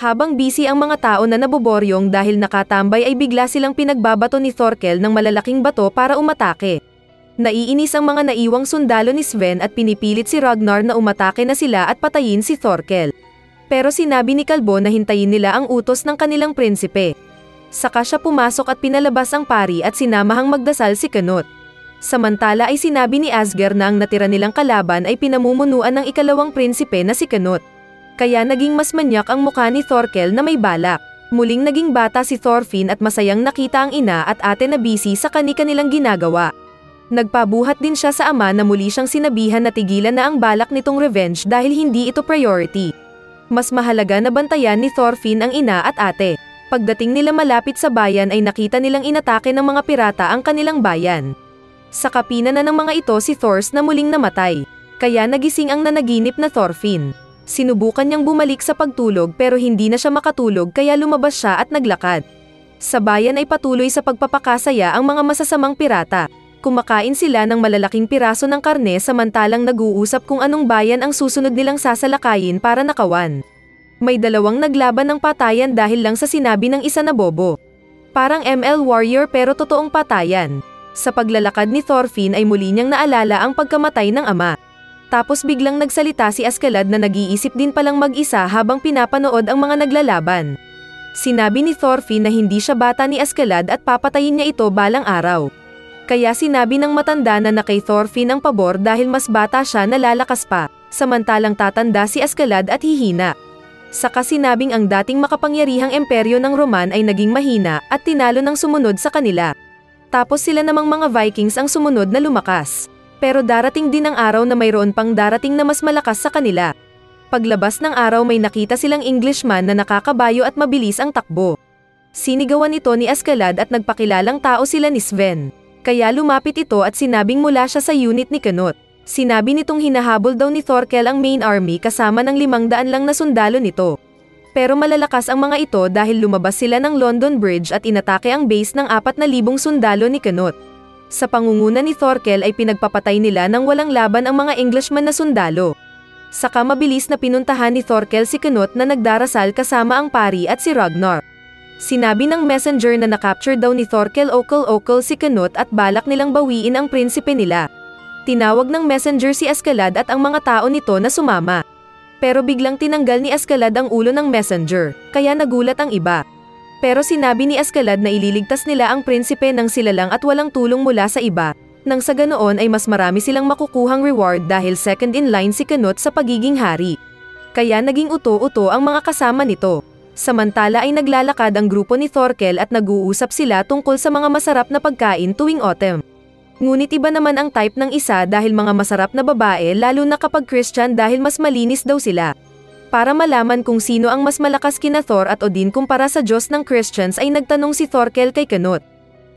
Habang busy ang mga tao na naboboryong dahil nakatambay ay bigla silang pinagbabato ni Thorkel ng malalaking bato para umatake. Naiinis ang mga naiwang sundalo ni Sven at pinipilit si Ragnar na umatake na sila at patayin si Thorkel. Pero sinabi ni Kalbo na hintayin nila ang utos ng kanilang prinsipe. Saka siya pumasok at pinalabas ang pari at sinamahang magdasal si Knut. Samantala ay sinabi ni Asger na ang natira nilang kalaban ay pinamumunuan ng ikalawang prinsipe na si Knut. Kaya naging mas manyak ang mukha ni Thorkel na may balak. Muling naging bata si Thorfinn at masayang nakita ang ina at ate na busy sa kani-kanilang ginagawa. Nagpabuhat din siya sa ama na muli siyang sinabihan na tigilan na ang balak nitong revenge dahil hindi ito priority. Mas mahalaga na bantayan ni Thorfinn ang ina at ate. Pagdating nila malapit sa bayan ay nakita nilang inatake ng mga pirata ang kanilang bayan. Sa kapina na ng mga ito si Thors na muling namatay. Kaya nagising ang nanaginip na Thorfinn. Sinubukan niyang bumalik sa pagtulog pero hindi na siya makatulog kaya lumabas siya at naglakad. Sa bayan ay patuloy sa pagpapakasaya ang mga masasamang pirata. Kumakain sila ng malalaking piraso ng karne samantalang nag-uusap kung anong bayan ang susunod nilang sasalakayin para nakawan. May dalawang naglaban ng patayan dahil lang sa sinabi ng isa na bobo. Parang ML Warrior pero totoong patayan. Sa paglalakad ni Thorfinn ay muli niyang naalala ang pagkamatay ng ama. Tapos biglang nagsalita si Askeladd na nag-iisip din palang mag-isa habang pinapanood ang mga naglalaban. Sinabi ni Thorfinn na hindi siya bata ni Askeladd at papatayin niya ito balang araw. Kaya sinabi ng matanda na kay Thorfinn ang pabor dahil mas bata siya na lalakas pa, samantalang tatanda si Askeladd at hihina. Saka sinabing ang dating makapangyarihang imperyo ng Roman ay naging mahina at tinalo ng sumunod sa kanila. Tapos sila namang mga Vikings ang sumunod na lumakas. Pero darating din ang araw na mayroon pang darating na mas malakas sa kanila. Paglabas ng araw may nakita silang Englishman na nakakabayo at mabilis ang takbo. Sinigawan ito ni Askeladd at nagpakilalang tao sila ni Sven. Kaya lumapit ito at sinabing mula siya sa unit ni Knut. Sinabi nitong hinahabol daw ni Thorkel ang main army kasama ng 500 lang na sundalo nito. Pero malalakas ang mga ito dahil lumabas sila ng London Bridge at inatake ang base ng 4,000 sundalo ni Knut. Sa pangunguna ni Thorkel ay pinagpapatay nila ng walang laban ang mga Englishman na sundalo. Saka mabilis na pinuntahan ni Thorkel si Knut na nagdarasal kasama ang pari at si Ragnar. Sinabi ng messenger na nakapture daw ni Thorkel okol-okol si Knut at balak nilang bawiin ang prinsipe nila. Tinawag ng messenger si Askeladd at ang mga tao nito na sumama. Pero biglang tinanggal ni Askeladd ang ulo ng messenger, kaya nagulat ang iba. Pero sinabi ni Askeladd na ililigtas nila ang prinsipe nang sila lang at walang tulong mula sa iba, nang sa ganoon ay mas marami silang makukuhang reward dahil second in line si Knut sa pagiging hari. Kaya naging uto-uto ang mga kasama nito. Samantala ay naglalakad ang grupo ni Thorkel at nag-uusap sila tungkol sa mga masarap na pagkain tuwing autumn. Ngunit iba naman ang type ng isa dahil mga masarap na babae lalo na kapag Christian dahil mas malinis daw sila. Para malaman kung sino ang mas malakas kina Thor at Odin kumpara sa Diyos ng Christians ay nagtanong si Thorkel kay Knut.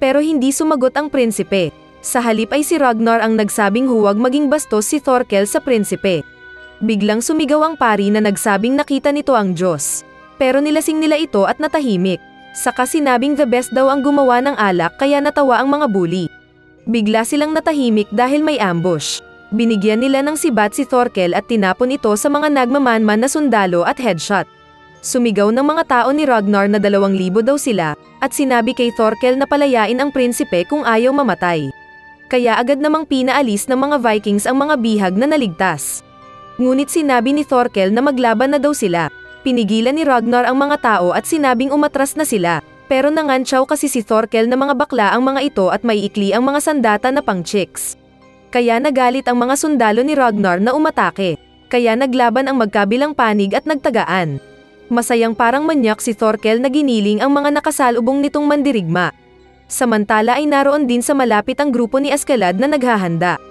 Pero hindi sumagot ang prinsipe. Sa halip ay si Ragnar ang nagsabing huwag maging bastos si Thorkel sa prinsipe. Biglang sumigaw ang pari na nagsabing nakita nito ang Diyos. Pero nilasing nila ito at natahimik. Saka sinabing the best daw ang gumawa ng alak kaya natawa ang mga bully. Bigla silang natahimik dahil may ambush. Binigyan nila ng sibat si Thorkel at tinapon ito sa mga nagmamanman na sundalo at headshot. Sumigaw ng mga tao ni Ragnar na 2,000 daw sila, at sinabi kay Thorkel na palayain ang prinsipe kung ayaw mamatay. Kaya agad namang pinaalis ng mga Vikings ang mga bihag na naligtas. Ngunit sinabi ni Thorkel na maglaban na daw sila. Pinigilan ni Ragnar ang mga tao at sinabing umatras na sila, pero nangantsaw kasi si Thorkel na mga bakla ang mga ito at maiikli ang mga sandata na pang chicks. Kaya nagalit ang mga sundalo ni Ragnar na umatake, kaya naglaban ang magkabilang panig at nagtagaan. Masayang parang manyak si Thorkel na giniling ang mga nakasalubong nitong mandirigma. Samantala ay naroon din sa malapit ang grupo ni Askeladd na naghahanda.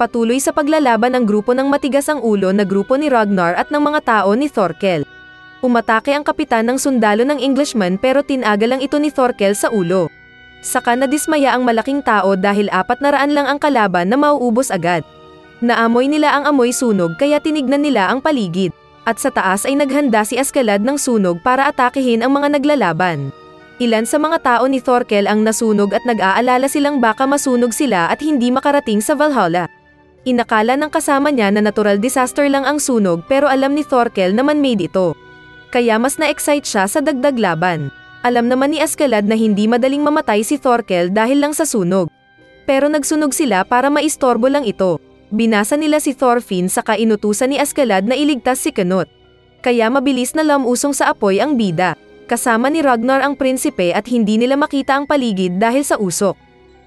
Patuloy sa paglalaban ang grupo ng matigas ang ulo na grupo ni Ragnar at ng mga tao ni Thorkel. Umatake ang kapitan ng sundalo ng Englishman pero tinaga lang ito ni Thorkel sa ulo. Saka nadismaya ang malaking tao dahil 400 lang ang kalaban na mauubos agad. Naamoy nila ang amoy sunog kaya tinignan nila ang paligid. At sa taas ay naghanda si Askeladd ng sunog para atakehin ang mga naglalaban. Ilan sa mga tao ni Thorkel ang nasunog at nag-aalala silang baka masunog sila at hindi makarating sa Valhalla. Inakala ng kasama niya na natural disaster lang ang sunog pero alam ni Thorkel na man-made ito. Kaya mas na-excite siya sa dagdag laban. Alam naman ni Askeladd na hindi madaling mamatay si Thorkel dahil lang sa sunog. Pero nagsunog sila para maistorbo lang ito. Binasa nila si Thorfinn saka inutusan ni Askeladd na iligtas si Knut. Kaya mabilis na lamusong sa apoy ang bida. Kasama ni Ragnar ang prinsipe at hindi nila makita ang paligid dahil sa usok.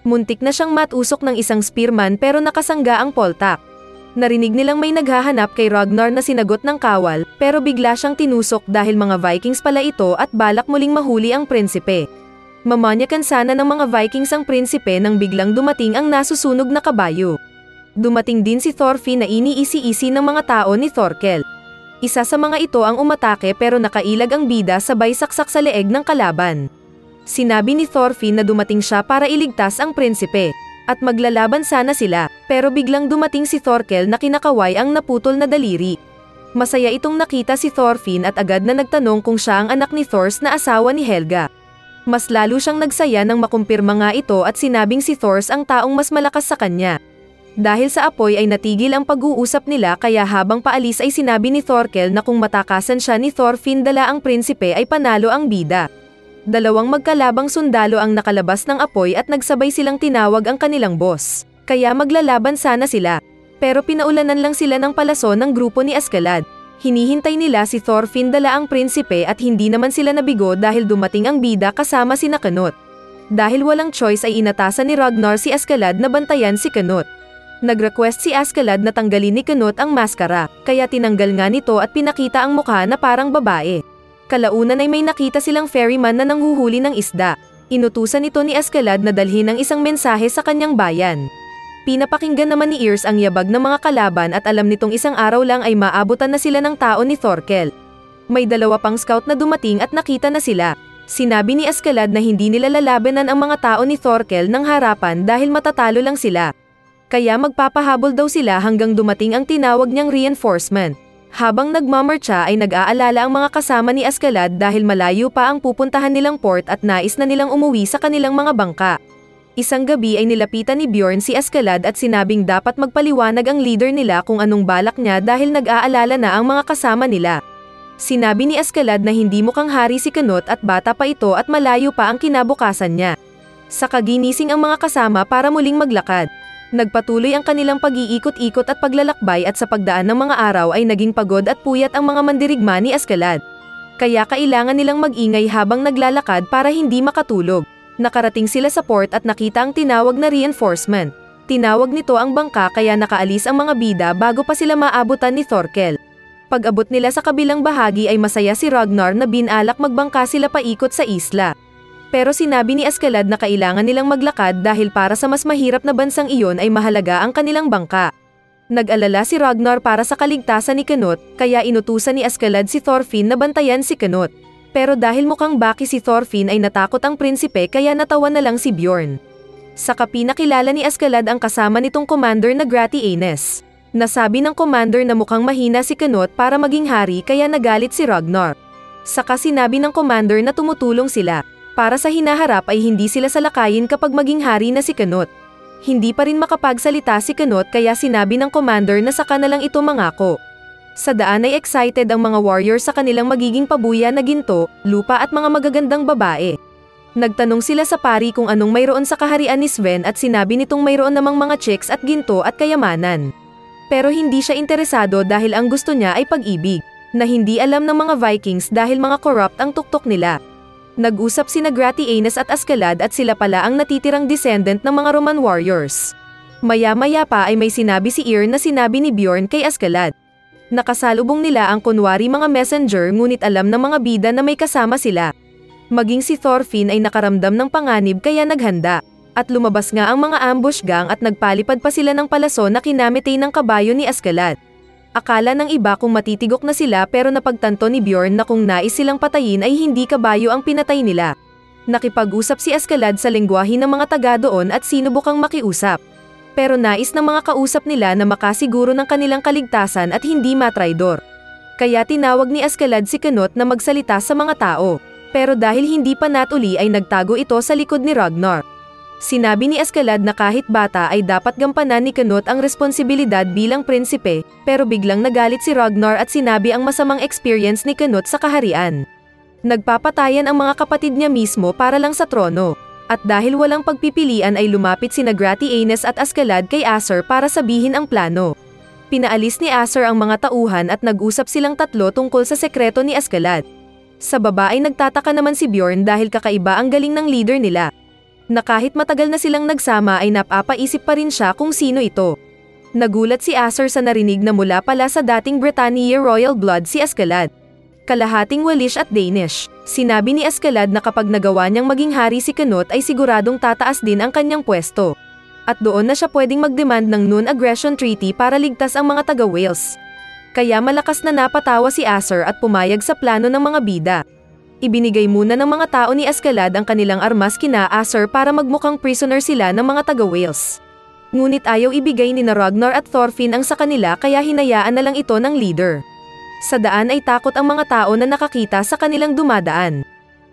Muntik na siyang matusok ng isang spearman pero nakasangga ang poltak. Narinig nilang may naghahanap kay Ragnar na sinagot ng kawal, pero bigla siyang tinusok dahil mga Vikings pala ito at balak muling mahuli ang prinsipe. Mamanyakan sana ng mga Vikings ang prinsipe nang biglang dumating ang nasusunog na kabayo. Dumating din si Thorfinn na iniisi-isi ng mga tao ni Thorkel. Isa sa mga ito ang umatake pero nakailag ang bida sabay saksak sa leeg ng kalaban. Sinabi ni Thorfinn na dumating siya para iligtas ang prinsipe. At maglalaban sana sila, pero biglang dumating si Thorkel na kinakaway ang naputol na daliri. Masaya itong nakita si Thorfinn at agad na nagtanong kung siya ang anak ni Thors na asawa ni Helga. Mas lalo siyang nagsaya nang makumpirma nga ito at sinabing si Thors ang taong mas malakas sa kanya. Dahil sa apoy ay natigil ang pag-uusap nila kaya habang paalis ay sinabi ni Thorkel na kung matakasan siya ni Thorfinn dala ang prinsipe ay panalo ang bida. Dalawang magkalabang sundalo ang nakalabas ng apoy at nagsabay silang tinawag ang kanilang boss. Kaya maglalaban sana sila. Pero pinaulanan lang sila ng palaso ng grupo ni Askeladd. Hinihintay nila si Thorfinn dala ang prinsipe at hindi naman sila nabigo dahil dumating ang bida kasama si Knut. Dahil walang choice ay inatasan ni Ragnar si Askeladd na bantayan si Knut. Nag-request si Askeladd na tanggalin ni Knut ang maskara, kaya tinanggal nga nito at pinakita ang mukha na parang babae. Kalaunan ay may nakita silang ferryman na nanghuhuli ng isda. Inutusan ito ni Askeladd na dalhin ang isang mensahe sa kanyang bayan. Pinapakinggan naman ni Yrsa ang yabag ng mga kalaban at alam nitong isang araw lang ay maabutan na sila ng tao ni Thorkel. May dalawa pang scout na dumating at nakita na sila. Sinabi ni Askeladd na hindi nila lalabanan ang mga tao ni Thorkel ng harapan dahil matatalo lang sila. Kaya magpapahabol daw sila hanggang dumating ang tinawag niyang reinforcement. Habang nagmamarcha ay nag-aalala ang mga kasama ni Askeladd dahil malayo pa ang pupuntahan nilang port at nais na nilang umuwi sa kanilang mga bangka. Isang gabi ay nilapitan ni Bjorn si Askeladd at sinabing dapat magpaliwanag ang leader nila kung anong balak niya dahil nag-aalala na ang mga kasama nila. Sinabi ni Askeladd na hindi mukhang hari si Knut at bata pa ito at malayo pa ang kinabukasan niya. Saka ginising ang mga kasama para muling maglakad. Nagpatuloy ang kanilang pag-iikot-ikot at paglalakbay at sa pagdaan ng mga araw ay naging pagod at puyat ang mga mandirigma ni Askeladd. Kaya kailangan nilang mag-ingay habang naglalakad para hindi makatulog. Nakarating sila sa port at nakita ang tinawag na reinforcement. Tinawag nito ang bangka kaya nakaalis ang mga bida bago pa sila maabutan ni Thorkel. Pag-abot nila sa kabilang bahagi ay masaya si Ragnar na binalak magbangka sila paikot sa isla. Pero sinabi ni Askeladd na kailangan nilang maglakad dahil para sa mas mahirap na bansang iyon ay mahalaga ang kanilang bangka. Nag-alala si Ragnar para sa kaligtasan ni Knut, kaya inutusan ni Askeladd si Thorfinn na bantayan si Knut. Pero dahil mukhang baki si Thorfinn ay natakot ang prinsipe kaya natawa na lang si Bjorn. Saka pinakilala ni Askeladd ang kasama nitong commander na Gratianes. Nasabi ng commander na mukhang mahina si Knut para maging hari kaya nagalit si Ragnar. Saka sinabi ng commander na tumutulong sila. Para sa hinaharap ay hindi sila salakayin kapag maging hari na si Knut. Hindi pa rin makapagsalita si Knut kaya sinabi ng commander na saka na lang ito mangako. Sa daan ay excited ang mga warriors sa kanilang magiging pabuya na ginto, lupa at mga magagandang babae. Nagtanong sila sa pari kung anong mayroon sa kaharian ni Sven at sinabi nitong mayroon namang mga chicks at ginto at kayamanan. Pero hindi siya interesado dahil ang gusto niya ay pag-ibig, na hindi alam ng mga Vikings dahil mga corrupt ang tuktok nila. Nag-usap sina Gratianes at Askeladd at sila pala ang natitirang descendant ng mga Roman warriors. Maya-maya pa ay may sinabi si Yrsa na sinabi ni Bjorn kay Askeladd. Nakasalubong nila ang kunwari mga messenger ngunit alam ng mga bida na may kasama sila. Maging si Thorfinn ay nakaramdam ng panganib kaya naghanda. At lumabas nga ang mga ambush gang at nagpalipad pa sila ng palaso na kinamitay ng kabayo ni Askeladd. Akala ng iba kung matitigok na sila pero napagtanto ni Bjorn na kung nais silang patayin ay hindi kabayo ang pinatay nila. Nakipag-usap si Askeladd sa lengguwahe ng mga taga doon at sinubukang makiusap. Pero nais ng mga kausap nila na makasiguro ng kanilang kaligtasan at hindi matraidor. Kaya tinawag ni Askeladd si Knut na magsalita sa mga tao. Pero dahil hindi pa natuli ay nagtago ito sa likod ni Ragnar. Sinabi ni Escalade na kahit bata ay dapat gampanan ni Canute ang responsibilidad bilang prinsipe, pero biglang nagalit si Ragnar at sinabi ang masamang experience ni Canute sa kaharian. Nagpapatayan ang mga kapatid niya mismo para lang sa trono. At dahil walang pagpipilian ay lumapit sina Gratianes at Escalade kay Acer para sabihin ang plano. Pinaalis ni Acer ang mga tauhan at nag-usap silang tatlo tungkol sa sekreto ni Escalade. Sa baba ay nagtataka naman si Bjorn dahil kakaiba ang galing ng leader nila. Na kahit matagal na silang nagsama ay napapaisip pa rin siya kung sino ito. Nagulat si Acer sa narinig na mula pala sa dating Britannia royal blood si Escalade. Kalahating Welsh at Danish. Sinabi ni Escalade na kapag nagawa niyang maging hari si Canute ay siguradong tataas din ang kanyang pwesto. At doon na siya pwedeng mag-demand ng non-aggression treaty para ligtas ang mga taga-Wales. Kaya malakas na napatawa si Acer at pumayag sa plano ng mga bida. Ibinigay muna ng mga tao ni Escalade ang kanilang armas kina Acer para magmukhang prisoner sila ng mga taga-Wales. Ngunit ayaw ibigay ni Ragnar at Thorfinn ang sa kanila kaya hinayaan na lang ito ng leader. Sa daan ay takot ang mga tao na nakakita sa kanilang dumadaan.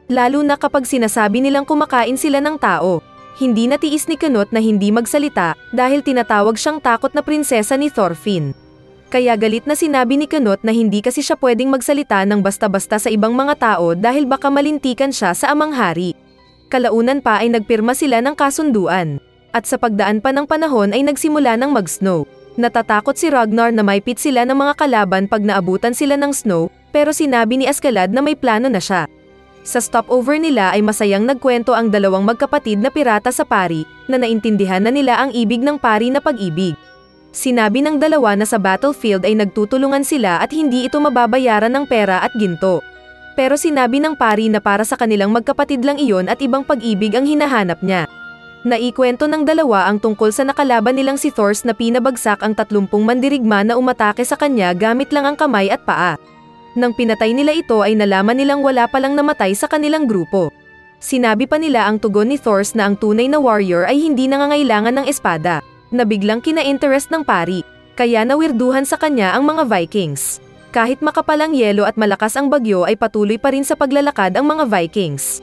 Lalo na kapag sinasabi nilang kumakain sila ng tao. Hindi natiis ni Canute na hindi magsalita dahil tinatawag siyang takot na prinsesa ni Thorfinn. Kaya galit na sinabi ni Canute na hindi kasi siya pwedeng magsalita ng basta-basta sa ibang mga tao dahil baka malintikan siya sa amang hari. Kalaunan pa ay nagpirma sila ng kasunduan. At sa pagdaan pa ng panahon ay nagsimula ng mag-snow. Natatakot si Ragnar na maipit sila ng mga kalaban pag naabutan sila ng snow, pero sinabi ni Escalade na may plano na siya. Sa stopover nila ay masayang nagkwento ang dalawang magkapatid na pirata sa pari, na naintindihan na nila ang ibig ng pari na pag-ibig. Sinabi ng dalawa na sa battlefield ay nagtutulungan sila at hindi ito mababayaran ng pera at ginto. Pero sinabi ng pari na para sa kanilang magkapatid lang iyon at ibang pag-ibig ang hinahanap niya. Naikwento ng dalawa ang tungkol sa nakalaban nilang si Thors na pinabagsak ang 30 mandirigma na umatake sa kanya gamit lang ang kamay at paa. Nang pinatay nila ito ay nalaman nilang wala palang namatay sa kanilang grupo. Sinabi pa nila ang tugon ni Thors na ang tunay na warrior ay hindi nangangailangan ng espada. Na biglang kina-interest ng pari, kaya nawirduhan sa kanya ang mga Vikings. Kahit makapalang yelo at malakas ang bagyo ay patuloy pa rin sa paglalakad ang mga Vikings.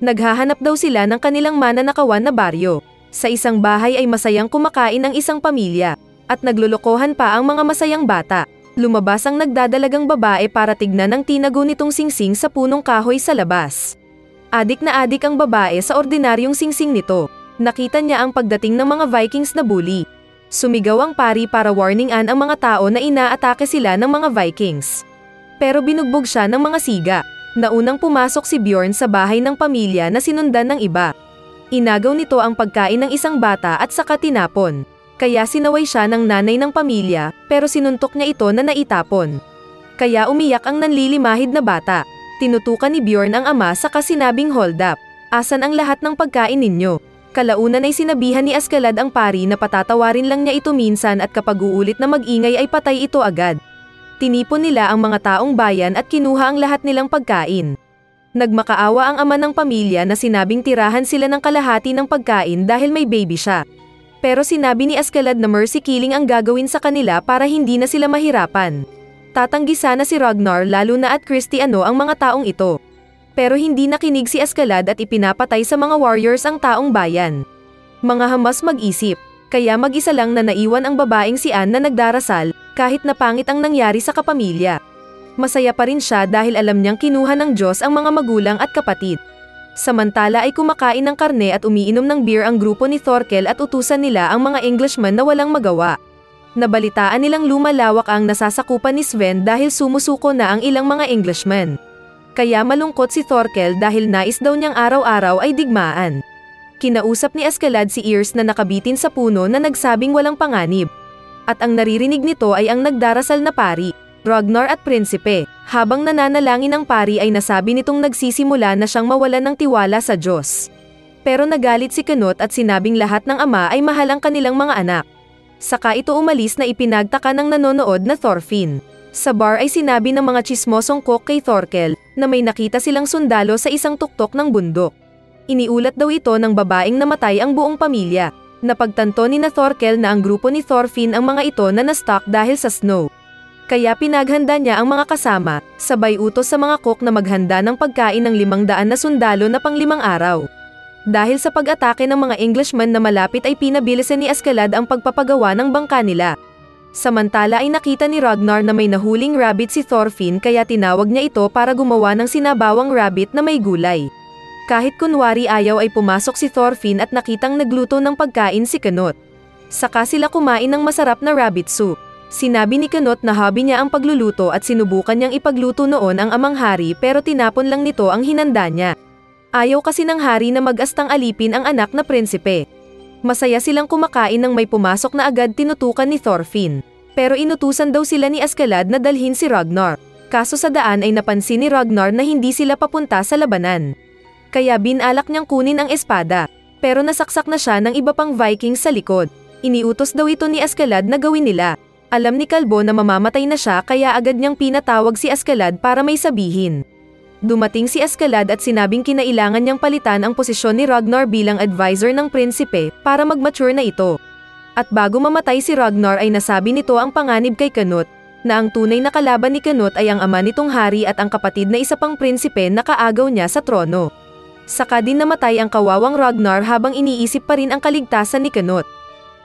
Naghahanap daw sila ng kanilang mananakawan na baryo. Sa isang bahay ay masayang kumakain ang isang pamilya, at naglulukohan pa ang mga masayang bata. Lumabas ang nagdadalagang babae para tignan ang tinago nitong singsing sa punong kahoy sa labas. Adik na adik ang babae sa ordinaryong singsing nito. Nakita niya ang pagdating ng mga Vikings na bully. Sumigaw ang pari para warningan ang mga tao na inaatake sila ng mga Vikings. Pero binugbog siya ng mga siga. Naunang pumasok si Bjorn sa bahay ng pamilya na sinundan ng iba. Inagaw nito ang pagkain ng isang bata at saka tinapon. Kaya sinaway siya ng nanay ng pamilya, pero sinuntok niya ito na naitapon. Kaya umiyak ang nanlilimahid na bata. Tinutukan ni Bjorn ang ama saka sinabing hold up. Asan ang lahat ng pagkain ninyo? Kalaunan ay sinabihan ni Escalade ang pari na patatawarin lang niya ito minsan at kapag uulit na mag-ingay ay patay ito agad. Tinipon nila ang mga taong bayan at kinuha ang lahat nilang pagkain. Nagmakaawa ang ama ng pamilya na sinabing tirahan sila ng kalahati ng pagkain dahil may baby siya. Pero sinabi ni Escalade na mercy killing ang gagawin sa kanila para hindi na sila mahirapan. Tatanggi sana si Ragnar lalo na at Cristiano ang mga taong ito. Pero hindi nakinig si Escalade at ipinapatay sa mga warriors ang taong bayan. Mga hamas mag-isip, kaya mag-isa lang na naiwan ang babaeng si Anne na nagdarasal, kahit na pangit ang nangyari sa kapamilya. Masaya pa rin siya dahil alam niyang kinuha ng Diyos ang mga magulang at kapatid. Samantala ay kumakain ng karne at umiinom ng beer ang grupo ni Thorkel at utusan nila ang mga Englishmen na walang magawa. Nabalitaan nilang lumalawak ang nasasakupan ni Sven dahil sumusuko na ang ilang mga Englishmen. Kaya malungkot si Thorkel dahil nais daw niyang araw-araw ay digmaan. Kinausap ni Escalade si Ears na nakabitin sa puno na nagsabing walang panganib. At ang naririnig nito ay ang nagdarasal na pari, Ragnar at prinsipe. Habang nananalangin ang pari ay nasabi nitong nagsisimula na siyang mawalan ng tiwala sa Diyos. Pero nagalit si Canute at sinabing lahat ng ama ay mahal ang kanilang mga anak. Saka ito umalis na ipinagtaka ng nanonood na Thorfinn. Sa bar ay sinabi ng mga tsismosong cook kay Thorkel na may nakita silang sundalo sa isang tuktok ng bundok. Iniulat daw ito ng babaeng namatay ang buong pamilya. Napagtanto ni na Thorkel na ang grupo ni Thorfinn ang mga ito na na-stuck dahil sa snow. Kaya pinaghanda niya ang mga kasama, sabay utos sa mga cook na maghanda ng pagkain ng 500 na sundalo na pang 5 araw. Dahil sa pag-atake ng mga Englishman na malapit ay pinabilisan ni Askeladd ang pagpapagawa ng bangka nila. Samantala ay nakita ni Ragnar na may nahuling rabbit si Thorfinn kaya tinawag niya ito para gumawa ng sinabawang rabbit na may gulay. Kahit kunwari ayaw ay pumasok si Thorfinn at nakitang nagluto ng pagkain si Knut. Saka sila kumain ng masarap na rabbit soup. Sinabi ni Knut na hobby niya ang pagluluto at sinubukan niyang ipagluto noon ang amang hari pero tinapon lang nito ang hinanda niya. Ayaw kasi ng hari na mag-astang alipin ang anak na prinsipe. Masaya silang kumakain nang may pumasok na agad tinutukan ni Thorfinn. Pero inutusan daw sila ni Askeladd na dalhin si Ragnar. Kaso sa daan ay napansin ni Ragnar na hindi sila papunta sa labanan. Kaya binalak niyang kunin ang espada. Pero nasaksak na siya ng iba pang Vikings sa likod. Iniutos daw ito ni Askeladd na gawin nila. Alam ni Kalbo na mamamatay na siya kaya agad niyang pinatawag si Askeladd para may sabihin. Dumating si Askeladd at sinabing kinailangan niyang palitan ang posisyon ni Ragnar bilang advisor ng prinsipe para mag-mature na ito. At bago mamatay si Ragnar ay nasabi nito ang panganib kay Knut, na ang tunay na kalaban ni Knut ay ang ama nitong hari at ang kapatid na isa pang prinsipe na kaagaw niya sa trono. Saka din namatay ang kawawang Ragnar habang iniisip pa rin ang kaligtasan ni Knut.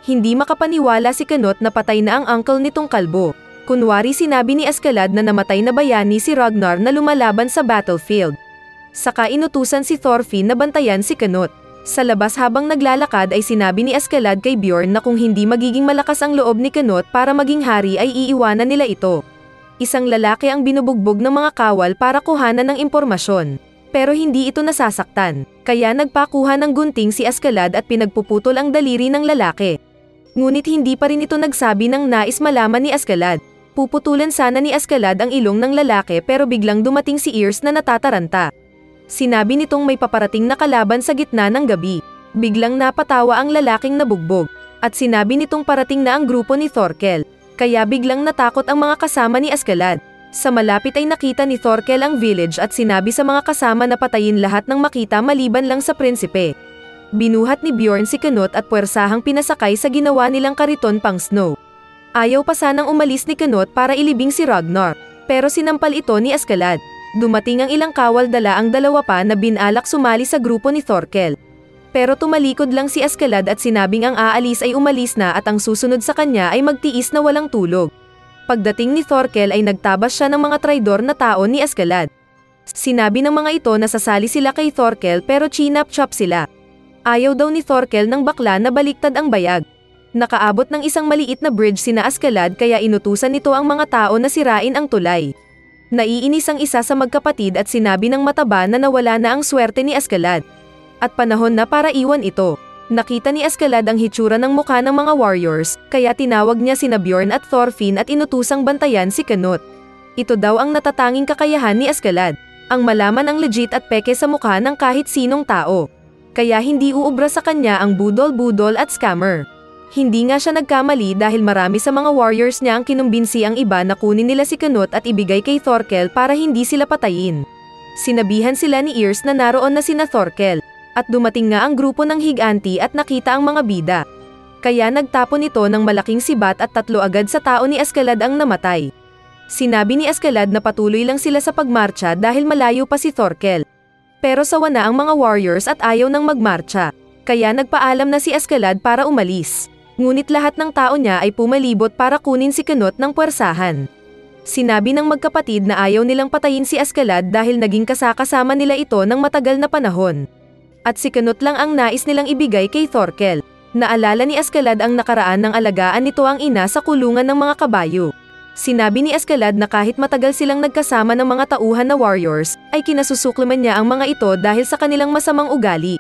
Hindi makapaniwala si Knut na patay na ang uncle nitong kalbo. Kunwari sinabi ni Askeladd na namatay na bayani si Ragnar na lumalaban sa battlefield. Saka inutusan si Thorfinn na bantayan si Knut. Sa labas habang naglalakad ay sinabi ni Askeladd kay Bjorn na kung hindi magiging malakas ang loob ni Knut para maging hari ay iiwanan nila ito. Isang lalaki ang binubugbog ng mga kawal para kuhanan ng impormasyon. Pero hindi ito nasasaktan, kaya nagpakuha ng gunting si Askeladd at pinagpuputol ang daliri ng lalaki. Ngunit hindi pa rin ito nagsabi ng nais malaman ni Askeladd. Puputulan sana ni Askeladd ang ilong ng lalaki pero biglang dumating si Yrsa na natataranta. Sinabi nitong may paparating na kalaban sa gitna ng gabi. Biglang napatawa ang lalaking nabugbog. At sinabi nitong parating na ang grupo ni Thorkel. Kaya biglang natakot ang mga kasama ni Askeladd. Sa malapit ay nakita ni Thorkel ang village at sinabi sa mga kasama na patayin lahat ng makita maliban lang sa prinsipe. Binuhat ni Bjorn si Knut at puwersahang pinasakay sa ginawa nilang kariton pang snow. Ayaw pa sanang umalis ni Knut para ilibing si Ragnar, pero sinampal ito ni Askeladd. Dumating ang ilang kawal dala ang dalawa pa na binalak sumali sa grupo ni Thorkel. Pero tumalikod lang si Askeladd at sinabing ang aalis ay umalis na at ang susunod sa kanya ay magtiis na walang tulog. Pagdating ni Thorkel ay nagtabas siya ng mga traidor na tao ni Askeladd. Sinabi ng mga ito na sasali sila kay Thorkel pero chinap-chop sila. Ayaw daw ni Thorkel ng bakla na baliktad ang bayag. Nakaabot ng isang maliit na bridge sina Askeladd kaya inutusan nito ang mga tao na sirain ang tulay. Naiinis ang isa sa magkapatid at sinabi ng mataba na nawala na ang swerte ni Askeladd. At panahon na para iwan ito. Nakita ni Askeladd ang hitsura ng mukha ng mga warriors, kaya tinawag niya sina Bjorn at Thorfinn at inutusang bantayan si Knut. Ito daw ang natatanging kakayahan ni Askeladd, ang malaman ang legit at peke sa mukha ng kahit sinong tao. Kaya hindi uubra sa kanya ang budol-budol at scammer. Hindi nga siya nagkamali dahil marami sa mga warriors niya ang kinumbinsi ang iba na kunin nila si Knut at ibigay kay Thorkel para hindi sila patayin. Sinabihan sila ni Yrsa na naroon na sina Thorkel, at dumating nga ang grupo ng higanti at nakita ang mga bida. Kaya nagtapon ito ng malaking sibat at 3 agad sa tao ni Askeladd ang namatay. Sinabi ni Askeladd na patuloy lang sila sa pagmarcha dahil malayo pa si Thorkel. Pero sawa na ang mga warriors at ayaw nang magmarcha, kaya nagpaalam na si Askeladd para umalis. Ngunit lahat ng tao niya ay pumalibot para kunin si Knut ng puwersahan. Sinabi ng magkapatid na ayaw nilang patayin si Askeladd dahil naging kasakasama nila ito ng matagal na panahon. At si Knut lang ang nais nilang ibigay kay Thorkel. Naalala ni Askeladd ang nakaraan ng alagaan nito ang ina sa kulungan ng mga kabayo. Sinabi ni Askeladd na kahit matagal silang nagkasama ng mga tauhan na warriors, ay kinasusuklaman niya ang mga ito dahil sa kanilang masamang ugali.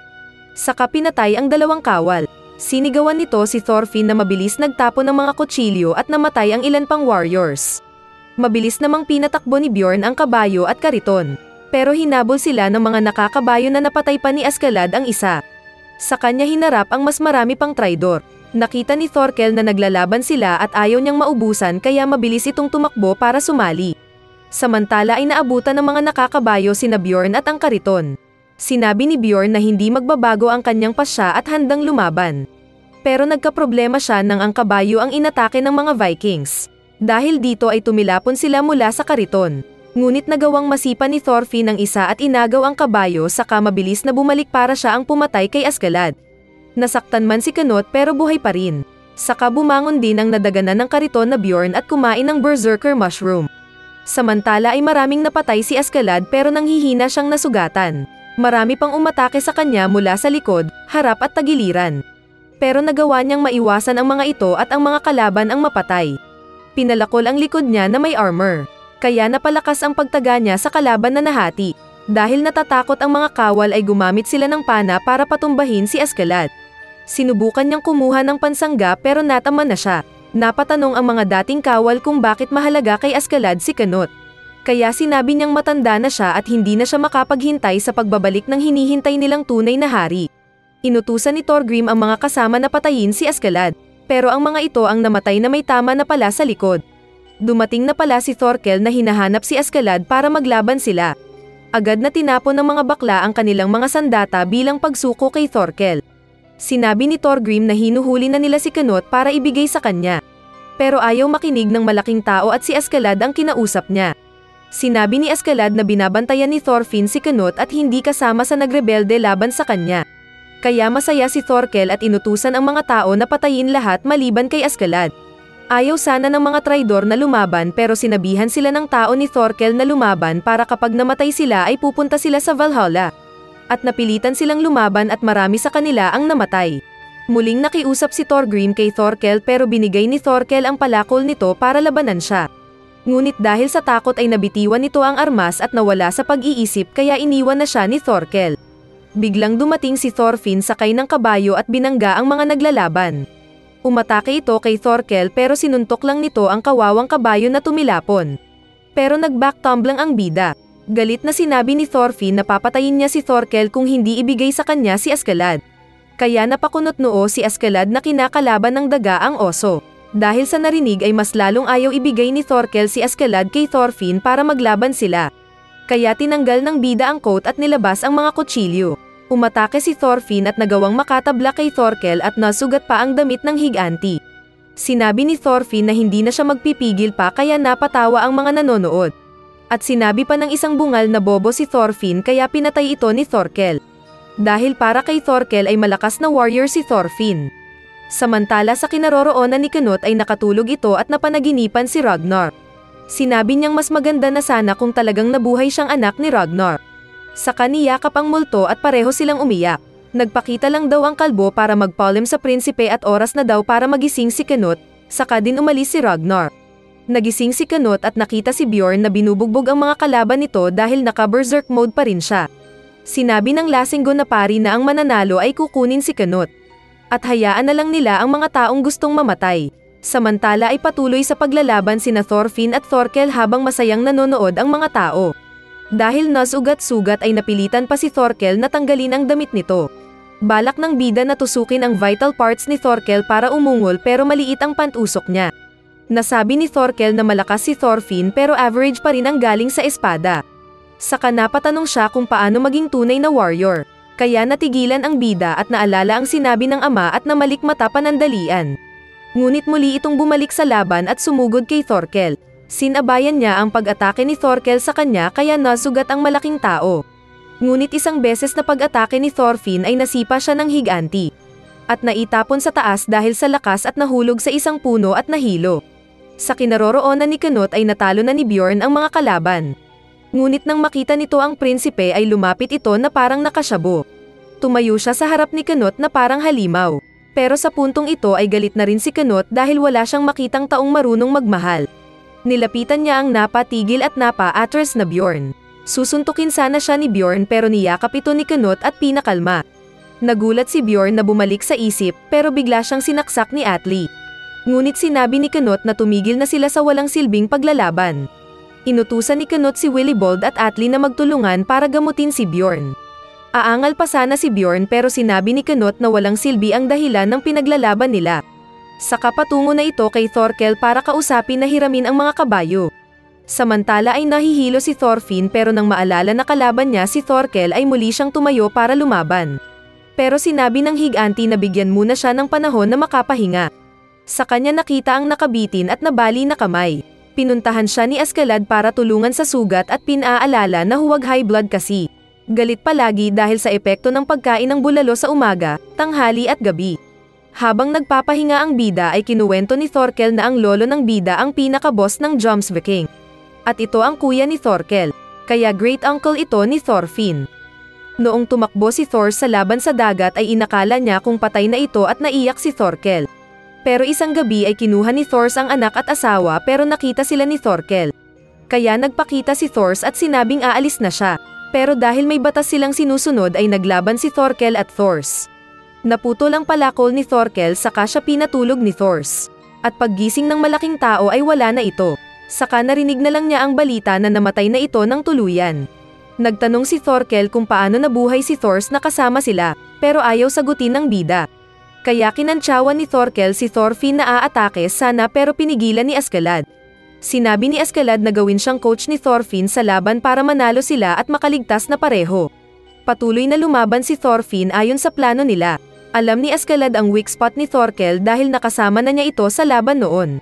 Saka pinatay ang 2 kawal. Sinigawan nito si Thorfinn na mabilis nagtapon ng mga kutsilyo at namatay ang ilan pang warriors. Mabilis namang pinatakbo ni Bjorn ang kabayo at kariton. Pero hinabol sila ng mga nakakabayo na napatay pa ni Askeladd ang isa. Sa kanya hinarap ang mas marami pang traidor. Nakita ni Thorkel na naglalaban sila at ayaw niyang maubusan kaya mabilis itong tumakbo para sumali. Samantala ay naabutan ng mga nakakabayo sina Bjorn at ang kariton. Sinabi ni Bjorn na hindi magbabago ang kanyang pasya at handang lumaban. Pero nagkaproblema siya nang ang kabayo ang inatake ng mga Vikings. Dahil dito ay tumilapon sila mula sa kariton. Ngunit nagawang masipa ni Thorfinn ang isa at inagaw ang kabayo saka mabilis na bumalik para siya ang pumatay kay Askeladd. Nasaktan man si Canute pero buhay pa rin. Saka bumangon din ang nadaganan ng kariton na Bjorn at kumain ng berserker mushroom. Samantala ay maraming napatay si Askeladd pero nanghihina siyang nasugatan. Marami pang umatake sa kanya mula sa likod, harap at tagiliran. Pero nagawa niyang maiwasan ang mga ito at ang mga kalaban ang mapatay. Pinalakol ang likod niya na may armor. Kaya napalakas ang pagtaga niya sa kalaban na nahati. Dahil natatakot ang mga kawal ay gumamit sila ng pana para patumbahin si Askeladd. Sinubukan niyang kumuha ng pansangga pero natama na siya. Napatanong ang mga dating kawal kung bakit mahalaga kay Askeladd si Canute. Kaya sinabi niyang matanda na siya at hindi na siya makapaghintay sa pagbabalik ng hinihintay nilang tunay na hari. Inutusan ni Thorgrim ang mga kasama na patayin si Askeladd. Pero ang mga ito ang namatay na may tama na pala sa likod. Dumating na pala si Thorkel na hinahanap si Askeladd para maglaban sila. Agad na tinapon ng mga bakla ang kanilang mga sandata bilang pagsuko kay Thorkel. Sinabi ni Thorgrim na hinuhuli na nila si Canute para ibigay sa kanya. Pero ayaw makinig ng malaking tao at si Askeladd ang kinausap niya. Sinabi ni Askeladd na binabantayan ni Thorfinn si Canute at hindi kasama sa nagrebelde laban sa kanya. Kaya masaya si Thorkel at inutusan ang mga tao na patayin lahat maliban kay Askeladd. Ayaw sana ng mga traidor na lumaban pero sinabihan sila ng tao ni Thorkel na lumaban para kapag namatay sila ay pupunta sila sa Valhalla. At napilitan silang lumaban at marami sa kanila ang namatay. Muling nakiusap si Thorgrim kay Thorkel pero binigay ni Thorkel ang palakol nito para labanan siya. Ngunit dahil sa takot ay nabitiwan nito ang armas at nawala sa pag-iisip kaya iniwan na siya ni Thorkel. Biglang dumating si Thorfinn sakay ng kabayo at binangga ang mga naglalaban. Umatake ito kay Thorkel pero sinuntok lang nito ang kawawang kabayo na tumilapon. Pero nag-backtumblang ang bida. Galit na sinabi ni Thorfinn na papatayin niya si Thorkel kung hindi ibigay sa kanya si Askeladd. Kaya napakunot noo si Askeladd na kinakalaban ng daga ang oso. Dahil sa narinig ay mas lalong ayaw ibigay ni Thorkel si Askeladd kay Thorfinn para maglaban sila. Kaya tinanggal ng bida ang coat at nilabas ang mga kutsilyo. Umatake si Thorfinn at nagawang makatabla kay Thorkel at nasugat pa ang damit ng higanti. Sinabi ni Thorfinn na hindi na siya magpipigil pa kaya napatawa ang mga nanonood. At sinabi pa ng isang bungal na bobo si Thorfinn kaya pinatay ito ni Thorkel. Dahil para kay Thorkel ay malakas na warrior si Thorfinn. Samantala sa kinaroroonan ni Canute ay nakatulog ito at napanaginipan si Ragnar. Sinabi niyang mas maganda na sana kung talagang nabuhay siyang anak ni Ragnar. Sa kaniyakap ang multo at pareho silang umiyak. Nagpakita lang daw ang kalbo para magpaulim sa prinsipe at oras na daw para magising si Canute, saka din umalis si Ragnar. Nagising si Canute at nakita si Bjorn na binubugbog ang mga kalaban nito dahil naka-berserk mode pa rin siya. Sinabi ng Lasinggo na pari na ang mananalo ay kukunin si Canute. At hayaan na lang nila ang mga taong gustong mamatay. Samantala ay patuloy sa paglalaban sina Thorfinn at Thorkel habang masayang nanonood ang mga tao. Dahil nasugat-sugat ay napilitan pa si Thorkel na tanggalin ang damit nito. Balak ng bida na tusukin ang vital parts ni Thorkel para umungol pero maliit ang pantusok niya. Nasabi ni Thorkel na malakas si Thorfinn pero average pa rin ang galing sa espada. Saka napatanong siya kung paano maging tunay na warrior. Kaya natigilan ang bida at naalala ang sinabi ng ama at namalikmata panandalian. Ngunit muli itong bumalik sa laban at sumugod kay Thorkel. Sinabayan niya ang pag-atake ni Thorkel sa kanya kaya nasugat ang malaking tao. Ngunit isang beses na pag-atake ni Thorfinn ay nasipa siya ng higanti. At naitapon sa taas dahil sa lakas at nahulog sa isang puno at nahilo. Sa kinaroroonan ni Canute ay natalo na ni Bjorn ang mga kalaban. Ngunit nang makita nito ang prinsipe ay lumapit ito na parang nakasyabo. Tumayo siya sa harap ni Canute na parang halimaw. Pero sa puntong ito ay galit na rin si Canute dahil wala siyang makitang taong marunong magmahal. Nilapitan niya ang napatigil at napa-atras na Bjorn. Susuntukin sana siya ni Bjorn pero niyakap ito ni Canute at pinakalma. Nagulat si Bjorn na bumalik sa isip pero bigla siyang sinaksak ni Atli. Ngunit sinabi ni Canute na tumigil na sila sa walang silbing paglalaban. Inutusan ni Canute si Willibald at Atli na magtulungan para gamutin si Bjorn. Aangal pa sana si Bjorn pero sinabi ni Canute na walang silbi ang dahilan ng pinaglalaban nila. Saka patungo na ito kay Thorkel para kausapin na hiramin ang mga kabayo. Samantala ay nahihilo si Thorfinn pero nang maalala na kalaban niya si Thorkel ay muli siyang tumayo para lumaban. Pero sinabi ng higanti na bigyan muna siya ng panahon na makapahinga. Sa kanya nakita ang nakabitin at nabali na kamay. Pinuntahan siya ni Askeladd para tulungan sa sugat at pinaalala na huwag high blood kasi. Galit palagi dahil sa epekto ng pagkain ng bulalo sa umaga, tanghali at gabi. Habang nagpapahinga ang bida ay kinuwento ni Thorkel na ang lolo ng bida ang pinaka-boss ng Jomsviking. At ito ang kuya ni Thorkel, kaya great uncle ito ni Thorfinn. Noong tumakbo si Thor sa laban sa dagat ay inakala niya kung patay na ito at naiyak si Thorkel. Pero isang gabi ay kinuha ni Thor ang anak at asawa pero nakita sila ni Thorkel. Kaya nagpakita si Thor at sinabing aalis na siya. Pero dahil may batas silang sinusunod ay naglaban si Thorkel at Thors. Naputol ang palakol ni Thorkel saka siya pinatulog ni Thors. At paggising ng malaking tao ay wala na ito. Saka narinig na lang niya ang balita na namatay na ito ng tuluyan. Nagtanong si Thorkel kung paano nabuhay si Thors na kasama sila, pero ayaw sagutin ng bida. Kaya kinantsawan ni Thorkel si Thorfinn na aatake sana pero pinigilan ni Askeladd. Sinabi ni Askeladd na gawin siyang coach ni Thorfinn sa laban para manalo sila at makaligtas na pareho. Patuloy na lumaban si Thorfinn ayon sa plano nila. Alam ni Askeladd ang weak spot ni Thorkel dahil nakasama na niya ito sa laban noon.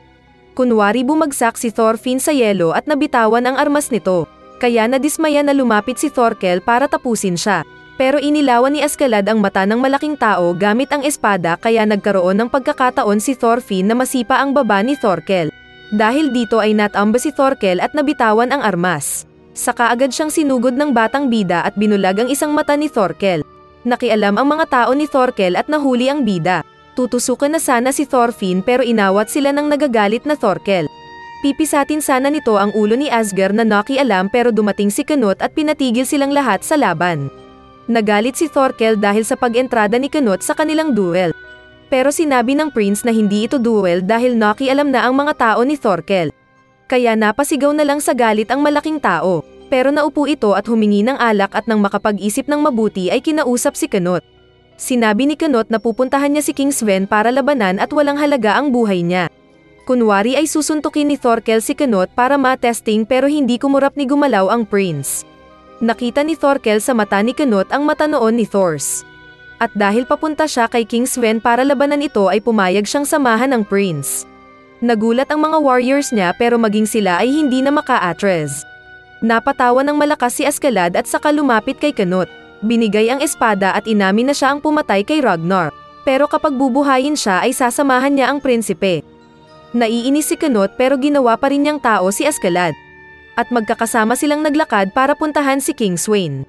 Kunwari bumagsak si Thorfinn sa yelo at nabitawan ang armas nito. Kaya nadismaya na lumapit si Thorkel para tapusin siya. Pero inilawan ni Askeladd ang mata ng malaking tao gamit ang espada kaya nagkaroon ng pagkakataon si Thorfinn na masipa ang baba ni Thorkel. Dahil dito ay natamba si Thorkel at nabitawan ang armas. Saka agad siyang sinugod ng batang bida at binulag ang isang mata ni Thorkel. Nakialam ang mga tao ni Thorkel at nahuli ang bida. Tutusukan na sana si Thorfinn pero inawat sila ng nagagalit na Thorkel. Pipisatin sana nito ang ulo ni Asger na nakialam pero dumating si Knut at pinatigil silang lahat sa laban. Nagalit si Thorkel dahil sa pag-entrada ni Knut sa kanilang duel. Pero sinabi ng prince na hindi ito duel dahil nakialam na ang mga tao ni Thorkel. Kaya napasigaw na lang sa galit ang malaking tao. Pero naupo ito at humingi ng alak at nang makapag-isip ng mabuti ay kinausap si Knut. Sinabi ni Knut na pupuntahan niya si King Sven para labanan at walang halaga ang buhay niya. Kunwari ay susuntukin ni Thorkel si Knut para ma-testing pero hindi kumurap ni gumalaw ang prince. Nakita ni Thorkel sa mata ni Knut ang mata noon ni Thors. At dahil papunta siya kay King Sven para labanan ito ay pumayag siyang samahan ng prince. Nagulat ang mga warriors niya pero maging sila ay hindi na maka-atres. Napatawa ng malakas si Askeladd at saka lumapit kay Knut. Binigay ang espada at inamin na siya ang pumatay kay Ragnar. Pero kapag bubuhayin siya ay sasamahan niya ang prinsipe. Naiinis si Knut pero ginawa pa rin niyang tao si Askeladd. At magkakasama silang naglakad para puntahan si King Sweyn.